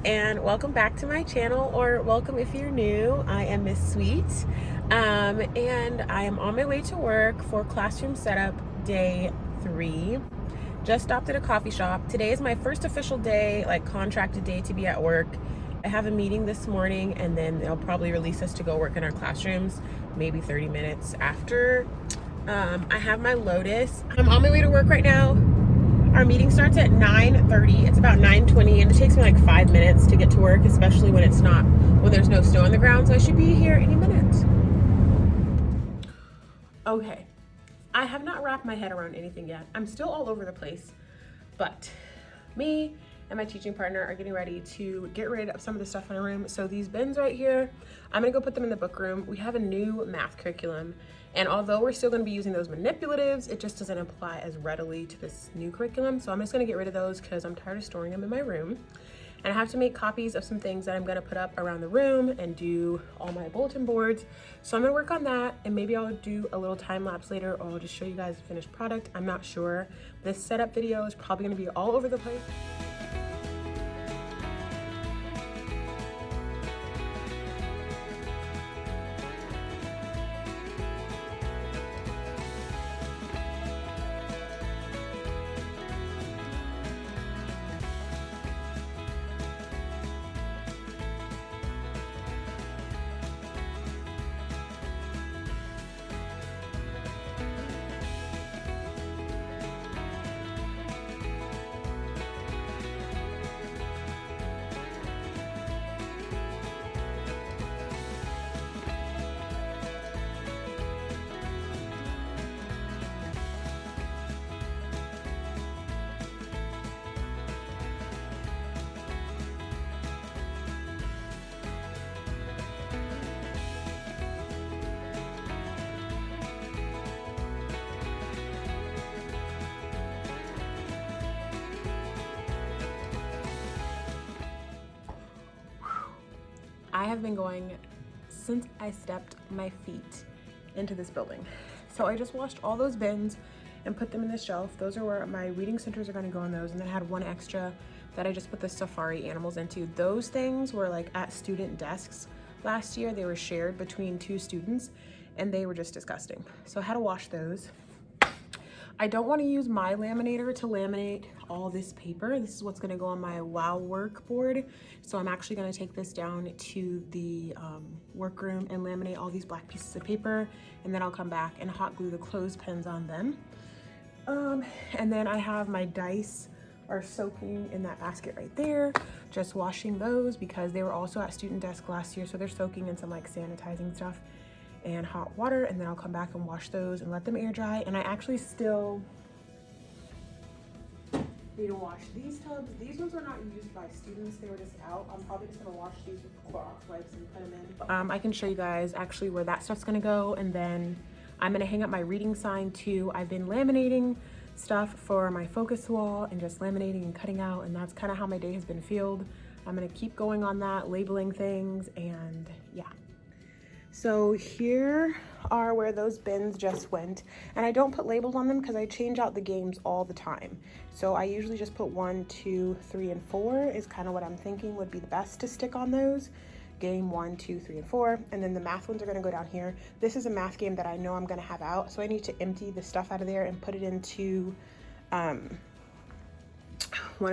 and welcome back to my channel, or welcome if you're new. I am Miss Sweet, and I am on my way to work for classroom setup day 3. Just stopped at a coffee shop. Today is my first official day, like contracted day to be at work. I have a meeting this morning, and then they'll probably release us to go work in our classrooms maybe 30 minutes after. I have my Lotus. I'm on my way to work right now. Our meeting starts at 9:30. It's about 9:20, and it takes me like 5 minutes to get to work, especially when there's no snow on the ground, so I should be here any minute. Okay, I have not wrapped my head around anything yet. I'm still all over the place, but me and my teaching partner are getting ready to get rid of some of the stuff in our room. So these bins right here, I'm gonna go put them in the book room. We have a new math curriculum, and although we're still gonna be using those manipulatives, it just doesn't apply as readily to this new curriculum. So I'm just gonna get rid of those because I'm tired of storing them in my room. And I have to make copies of some things that I'm gonna put up around the room and do all my bulletin boards. So I'm gonna work on that, and maybe I'll do a little time lapse later, or I'll just show you guys the finished product. I'm not sure. This setup video is probably gonna be all over the place. I have been going since I stepped my feet into this building. So I just washed all those bins and put them in the shelf. Those are where my reading centers are gonna go in those. And then I had one extra that I just put the safari animals into. Those things were like at student desks last year. They were shared between 2 students, and they were just disgusting. So I had to wash those. I don't want to use my laminator to laminate all this paper. This is what's going to go on my WOW work board. So I'm actually going to take this down to the workroom and laminate all these black pieces of paper, and then I'll come back and hot glue the clothespins on them. And then I have my dice are soaking in that basket right there, just washing those because they were also at student desk last year, so they're soaking in some like sanitizing stuff and hot water, and then I'll come back and wash those and let them air dry. And I actually still need to wash these tubs. These ones are not used by students, they were just out. I'm probably just gonna wash these with Clorox wipes and put them in. I can show you guys actually where that stuff's gonna go, and then I'm gonna hang up my reading sign too. I've been laminating stuff for my focus wall and just laminating and cutting out, and that's kind of how my day has been filled. I'm gonna keep going on that, labeling things, and yeah. So here are where those bins just went, and I don't put labels on them because I change out the games all the time. So I usually just put 1, 2, 3, and 4 is kind of what I'm thinking would be the best to stick on those. Game 1, 2, 3, and 4, and then the math ones are going to go down here. This is a math game that I know I'm going to have out, so I need to empty the stuff out of there and put it into one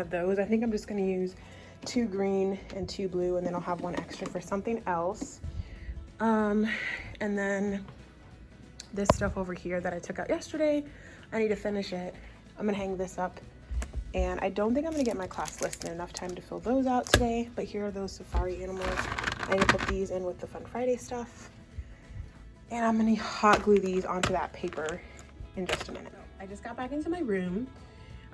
of those. I think I'm just going to use 2 green and 2 blue, and then I'll have 1 extra for something else. And then this stuff over here that I took out yesterday, I need to finish it. I'm gonna hang this up, and I don't think I'm gonna get my class list in enough time to fill those out today, but here are those safari animals. I need to put these in with the Fun Friday stuff, and I'm gonna hot glue these onto that paper in just a minute. I just got back into my room.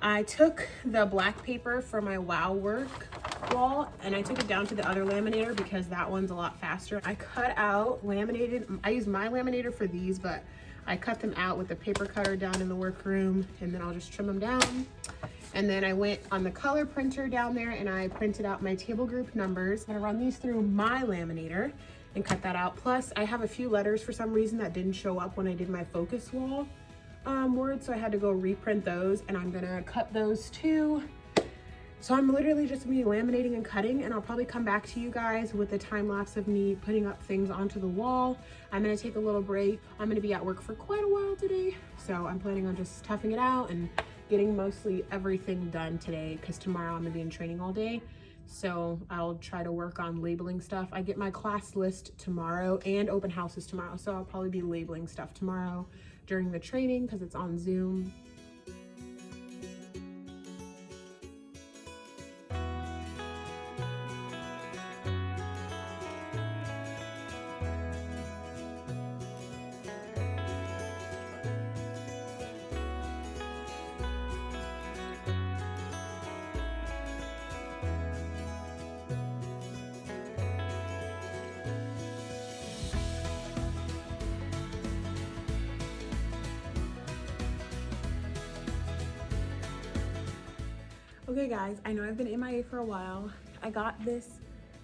I took the black paper for my WOW work wall, and I took it down to the other laminator because that one's a lot faster. I cut out laminated, I use my laminator for these, but I cut them out with the paper cutter down in the workroom, and then I'll just trim them down. And then I went on the color printer down there and I printed out my table group numbers. I'm gonna run these through my laminator and cut that out. Plus I have a few letters for some reason that didn't show up when I did my focus wall words, so I had to go reprint those, and I'm gonna cut those too So I'm literally just gonna be laminating and cutting, and I'll probably come back to you guys with a time lapse of me putting up things onto the wall. I'm gonna take a little break. I'm gonna be at work for quite a while today. So I'm planning on just toughing it out and getting mostly everything done today, because tomorrow I'm gonna be in training all day. So I'll try to work on labeling stuff. I get my class list tomorrow and open houses tomorrow. So I'll probably be labeling stuff tomorrow during the training because it's on Zoom. Okay guys, I know I've been MIA for a while. I got this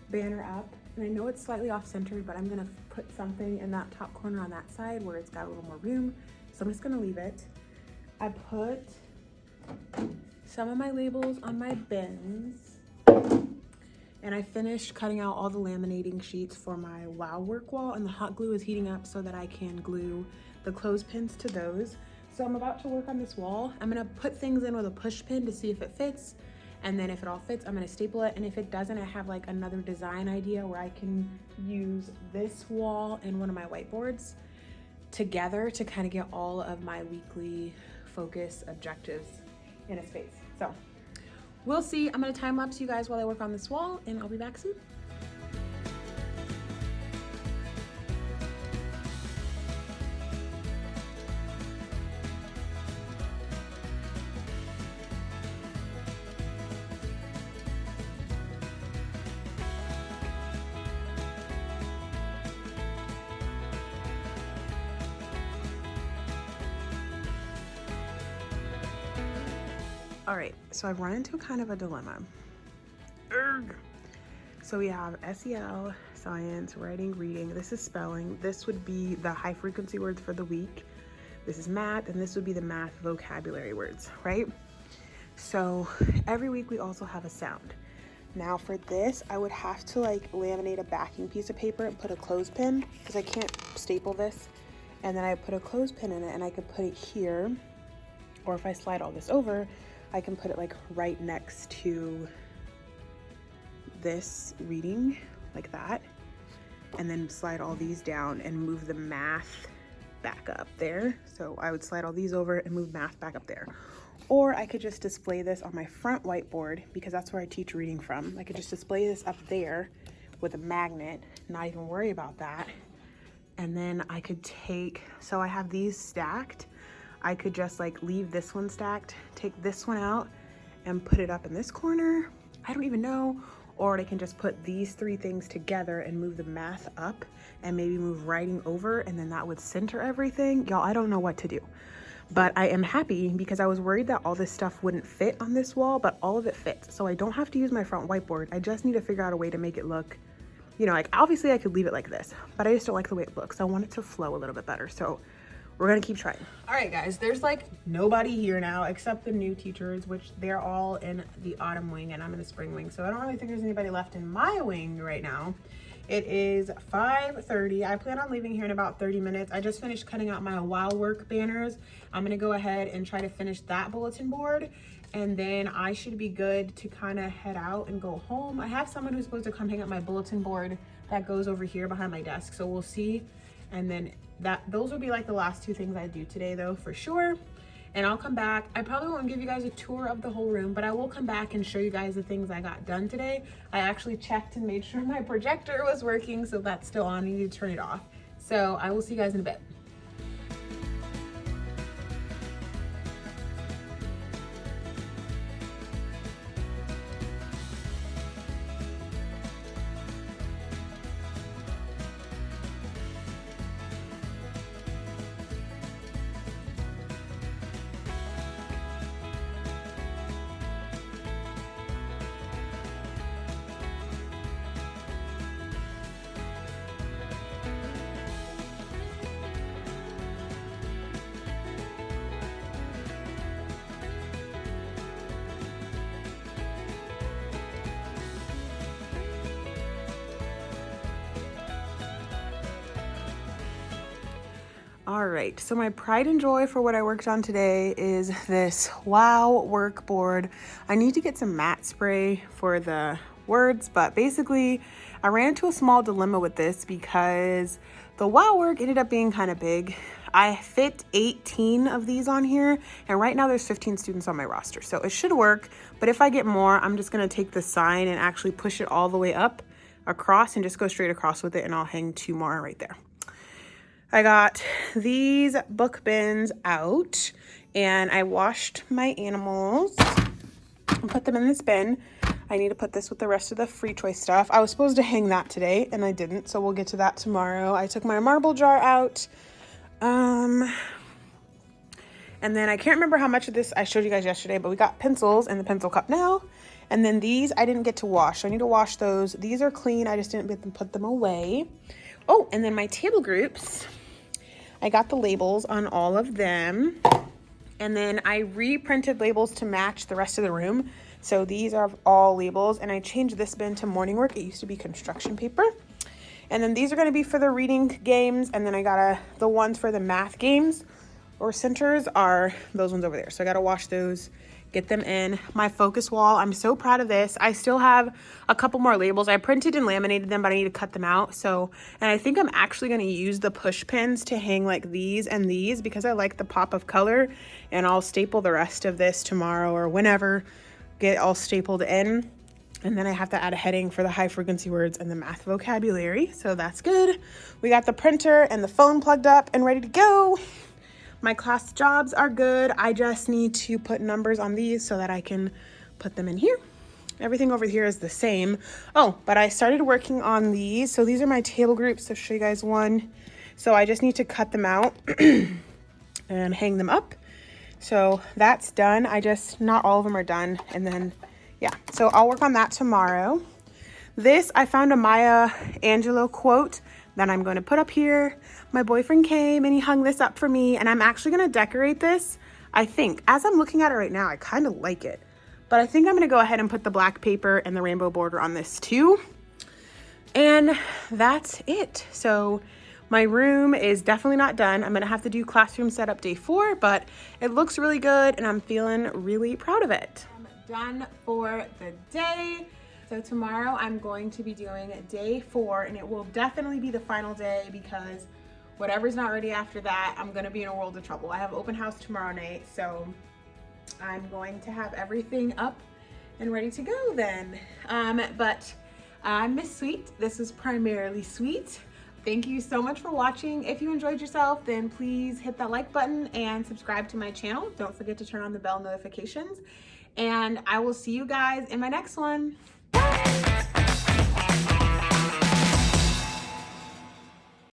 banner up and I know it's slightly off centered, but I'm gonna put something in that top corner on that side where it's got a little more room. So I'm just gonna leave it. I put some of my labels on my bins and I finished cutting out all the laminating sheets for my wow work wall, and the hot glue is heating up so that I can glue the clothespins to those. So I'm about to work on this wall. I'm gonna put things in with a push pin to see if it fits. And then if it all fits, I'm gonna staple it. And if it doesn't, I have like another design idea where I can use this wall and one of my whiteboards together to kind of get all of my weekly focus objectives in a space. So we'll see. I'm gonna time lapse you guys while I work on this wall, and I'll be back soon. All right, so I've run into kind of a dilemma. So we have SEL, science, writing, reading. This is spelling. This would be the high frequency words for the week. This is math, and this would be the math vocabulary words, right? So every week we also have a sound. Now for this, I would have to like laminate a backing piece of paper and put a clothespin, because I can't staple this. And then I put a clothespin in it, and I could put it here, or if I slide all this over, I can put it like right next to this reading, like that, and then slide all these down and move the math back up there. So I would slide all these over and move math back up there. Or I could just display this on my front whiteboard, because that's where I teach reading from. I could just display this up there with a magnet, not even worry about that. And then I could take, so I have these stacked, I could just like leave this one stacked, take this one out and put it up in this corner. I don't even know. Or I can just put these three things together and move the math up and maybe move writing over, and then that would center everything. Y'all, I don't know what to do. But I am happy because I was worried that all this stuff wouldn't fit on this wall, but all of it fits. So I don't have to use my front whiteboard. I just need to figure out a way to make it look, you know, like obviously I could leave it like this, but I just don't like the way it looks. I want it to flow a little bit better. So we're gonna keep trying. All right, guys, there's like nobody here now except the new teachers, which they're all in the autumn wing and I'm in the spring wing. So I don't really think there's anybody left in my wing right now. It is 5:30. I plan on leaving here in about 30 minutes. I just finished cutting out my wow work banners. I'm gonna go ahead and try to finish that bulletin board, and then I should be good to kind of head out and go home. I have someone who's supposed to come hang up my bulletin board that goes over here behind my desk, so we'll see. And then those will be like the last two things I do today though, for sure. And I'll come back. I probably won't give you guys a tour of the whole room, but I will come back and show you guys the things I got done today. I actually checked and made sure my projector was working, so that's still on. I need to turn it off. So I will see you guys in a bit. All right, so my pride and joy for what I worked on today is this wow work board. I need to get some matte spray for the words, but basically I ran into a small dilemma with this because the wow work ended up being kind of big. I fit 18 of these on here, and right now there's 15 students on my roster, so it should work. But if I get more, I'm just gonna take the sign and actually push it all the way up across and just go straight across with it, and I'll hang 2 more right there. I got these book bins out and I washed my animals and put them in this bin. I need to put this with the rest of the free choice stuff. I was supposed to hang that today and I didn't, so we'll get to that tomorrow. I took my marble jar out. And then I can't remember how much of this I showed you guys yesterday, but we got pencils in the pencil cup now. And then these I didn't get to wash, so I need to wash those. These are clean, I just didn't get them, put them away. Oh, and then my table groups. I got the labels on all of them, and then I reprinted labels to match the rest of the room. So these are all labels, and I changed this bin to morning work. It used to be construction paper. And then these are gonna be for the reading games, and then I got the ones for the math games or centers are those ones over there. So I gotta wash those, get them in. My focus wall, I'm so proud of this. I still have a couple more labels. I printed and laminated them, but I need to cut them out. So, and I think I'm actually gonna use the push pins to hang like these and these because I like the pop of color, and I'll staple the rest of this tomorrow or whenever, get all stapled in. And then I have to add a heading for the high frequency words and the math vocabulary. So that's good. We got the printer and the phone plugged up and ready to go. My class jobs are good. I just need to put numbers on these so that I can put them in here. Everything over here is the same. Oh, but I started working on these. So these are my table groups. So show you guys one. So I just need to cut them out and hang them up. So that's done. Not all of them are done. And then, yeah, so I'll work on that tomorrow. This, I found a Maya Angelou quote that I'm going to put up here. My boyfriend came and he hung this up for me, and I'm actually going to decorate this. I think, as I'm looking at it right now, I kind of like it, but I think I'm going to go ahead and put the black paper and the rainbow border on this too. And that's it. So my room is definitely not done. I'm going to have to do classroom setup day 4, but it looks really good and I'm feeling really proud of it. I'm done for the day. So tomorrow I'm going to be doing day 4, and it will definitely be the final day because whatever's not ready after that, I'm gonna be in a world of trouble. I have open house tomorrow night, so I'm going to have everything up and ready to go then. But I'm Miss Sweet. This was primarily Sweet. Thank you so much for watching. If you enjoyed yourself, then please hit that like button and subscribe to my channel. Don't forget to turn on the bell notifications, and I will see you guys in my next one. Bye.